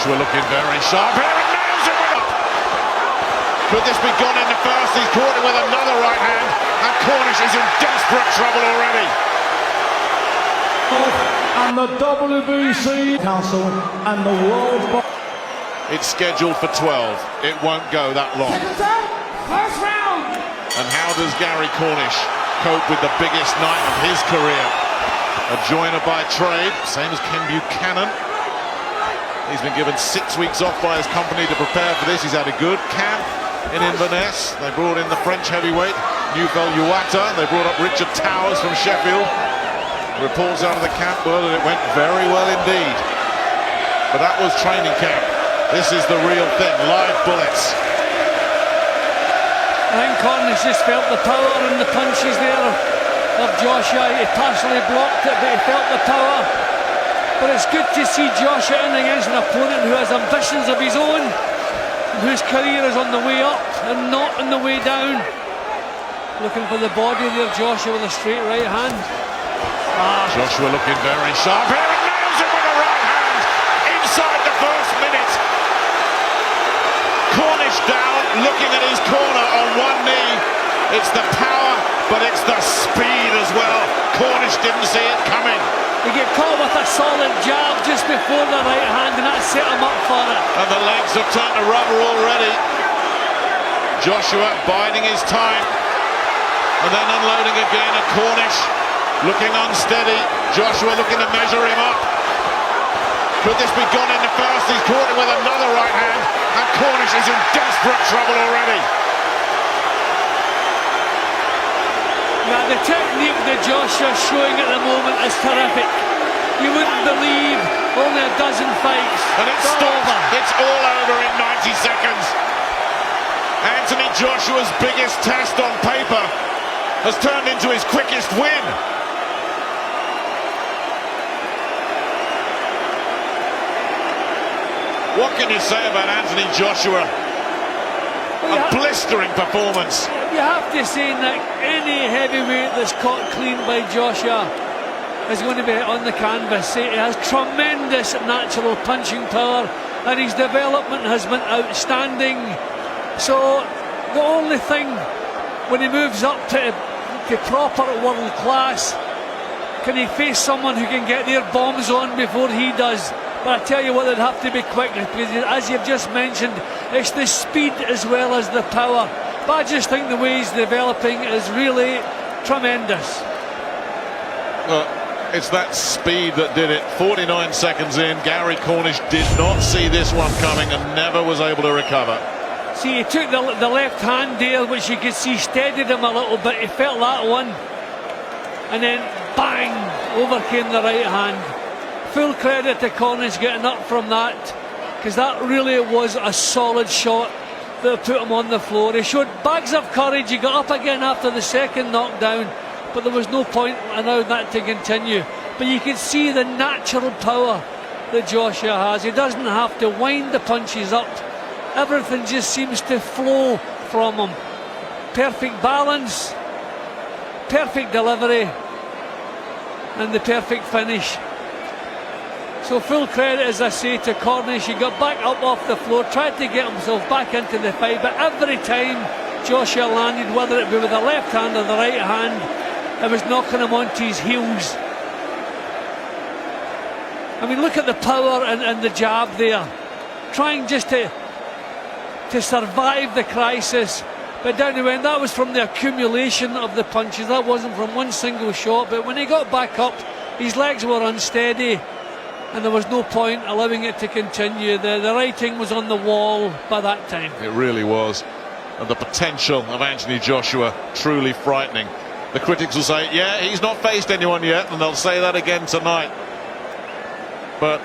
Joshua looking very sharp here and nails it with it. Could this be gone in the first? He's caught it with another right hand, and Cornish is in desperate trouble already. And the WBC Council and the World... It's scheduled for 12. It won't go that long. First round. And how does Gary Cornish cope with the biggest night of his career? A joiner by trade, same as Ken Buchanan. He's been given 6 weeks off by his company to prepare for this. He's had a good camp in Inverness. They brought in the French heavyweight, Newfell Uwata. They brought up Richard Towers from Sheffield. Reports out of the camp were that it went very well indeed. But that was training camp. This is the real thing, live bullets. I think Cornish just felt the power and the punches there of Joshua. He partially blocked it, but he felt the power. But it's good to see Joshua in against an opponent who has ambitions of his own, whose career is on the way up and not on the way down. Looking for the body there, Joshua with a straight right hand. Joshua looking very sharp here and nails it with a right hand inside the first minute. Cornish down, looking at his corner on one knee. It's the power, but it's the speed as well. Cornish didn't see it coming. He get caught with a solid jab just before the right hand, and that set him up for it. And the legs have turned to rubber already. Joshua biding his time, and then unloading again at Cornish. Looking unsteady. Joshua looking to measure him up. Could this be gone in the first? He's caught it with another right hand, and Cornish is in desperate trouble already. Now the technique that Joshua's showing at the moment is terrific. You wouldn't believe only a dozen fights. And it's stopped. It's all over in 90 seconds. Anthony Joshua's biggest test on paper has turned into his quickest win. What can you say about Anthony Joshua? A blistering performance. You have to say, Nick, any heavyweight that's caught clean by Joshua is going to be on the canvas. He has tremendous natural punching power, and his development has been outstanding. So the only thing, when he moves up to proper world class, can he face someone who can get their bombs on before he does? But I tell you what, they'd have to be quick, because as you've just mentioned, it's the speed as well as the power. But I just think the way he's developing is really tremendous. Well, it's that speed that did it. 49 seconds in, Gary Cornish did not see this one coming and never was able to recover. See, he took the left hand there, which you could see steadied him a little bit. He felt that one, and then bang, over came the right hand. Full credit to Cornish getting up from that, because that really was a solid shot that put him on the floor. He showed bags of courage. He got up again after the second knockdown, but there was no point allowing that to continue. But you can see the natural power that Joshua has. He doesn't have to wind the punches up. Everything just seems to flow from him. Perfect balance, perfect delivery, and the perfect finish. So full credit, as I say, to Cornish. He got back up off the floor, tried to get himself back into the fight, but every time Joshua landed, whether it be with the left hand or the right hand, it was knocking him onto his heels. I mean, look at the power and the jab there, trying just to survive the crisis. But down the end, that was from the accumulation of the punches. That wasn't from one single shot. But when he got back up, his legs were unsteady, and there was no point allowing it to continue. The writing was on the wall by that time. It really was. And the potential of Anthony Joshua, truly frightening. The critics will say, yeah, he's not faced anyone yet, and they'll say that again tonight. But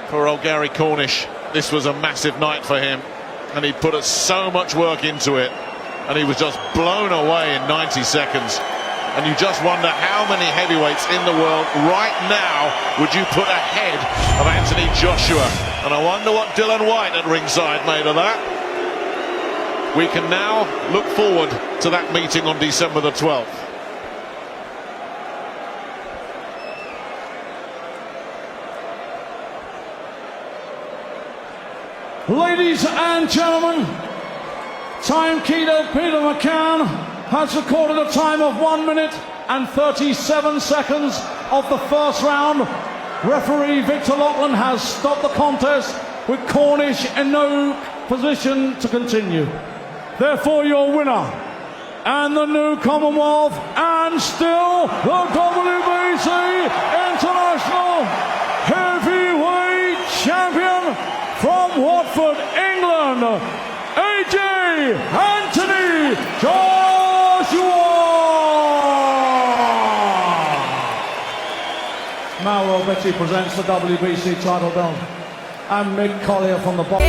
poor old Gary Cornish, this was a massive night for him, and he put so much work into it, and he was just blown away in 90 seconds. And you just wonder how many heavyweights in the world right now would you put ahead of Anthony Joshua. And I wonder what Dylan White at ringside made of that. We can now look forward to that meeting on December the 12th. Ladies and gentlemen, timekeeper Peter McCann has recorded a time of 1 minute and 37 seconds of the first round. Referee Victor Lachlan has stopped the contest with Cornish in no position to continue. Therefore, your winner and the new Commonwealth and still the WBC International Heavyweight Champion from Watford, England, AJ Anthony Joshua. Mauro Betti presents the WBC title belt, and Mick Collier from the bottom.